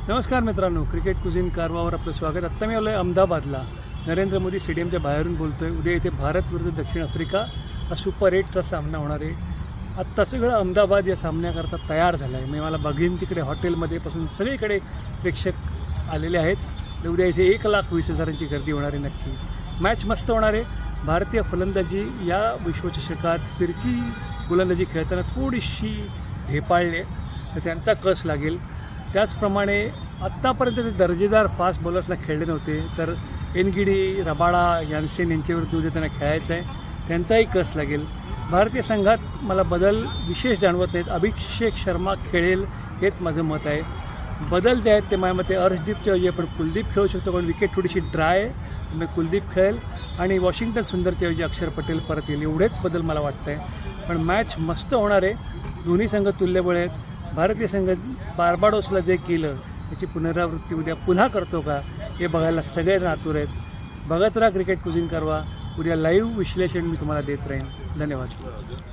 नमस्कार मित्रांनो, क्रिकेट कुझिन कारवावर आपलं स्वागत. आत्ता मी आलो आहे अहमदाबादला. नरेंद्र मोदी स्टेडियमच्या बाहेरून बोलतो आहे. उद्या इथे भारत विरुद्ध दक्षिण आफ्रिका हा सुपर 8चा सामना होणार आहे. आत्ता सगळं अहमदाबाद या सामन्याकरता तयार झालं आहे. मी मला बघीन तिकडे हॉटेलमध्ये पासून सगळीकडे प्रेक्षक आलेले आहेत. उद्या इथे 1,20,000ची गर्दी होणार आहे. नक्की मॅच मस्त होणार आहे. भारतीय फलंदाजी या विश्वचषकात फिरकी गोलंदाजी खेळताना थोडीशी ढेपाळली आहे, तर त्यांचा कस लागेल. त्याचप्रमाणे आत्तापर्यंत ते दर्जेदार फास्ट बॉलर्सला खेळले नव्हते, तर एनगिडी, रबाडा, यानसेन यांच्यावर उद्या त्यांना खेळायचं आहे. त्यांचाही कस लागेल. भारतीय संघात मला बदल विशेष जाणवत नाहीत. अभिषेक शर्मा खेळेल हेच माझं मत आहे. बदल जे आहेत ते माझ्या मते अर्शदीपच्या ऐवजी आपण कुलदीप खेळू शकतो, कारण विकेट थोडीशी ड्राय आहे. मी कुलदीप खेळेल आणि वॉशिंग्टन सुंदरच्या ऐवजी अक्षर पटेल परत येईल. एवढेच बदल मला वाटतं आहे. पण मॅच मस्त होणार आहे. दोन्ही संघ तुल्यबळ आहेत. भारतीय संघ बार्बाडोसला जे केलं त्याची पुनरावृत्ती उद्या पुन्हा करतो का, हे बघायला सगळे आतुर आहेत. बघत राहा क्रिकेट कुझिन कारवा. उद्या लाईव्ह विश्लेषण मी तुम्हाला देत राहीन. धन्यवाद.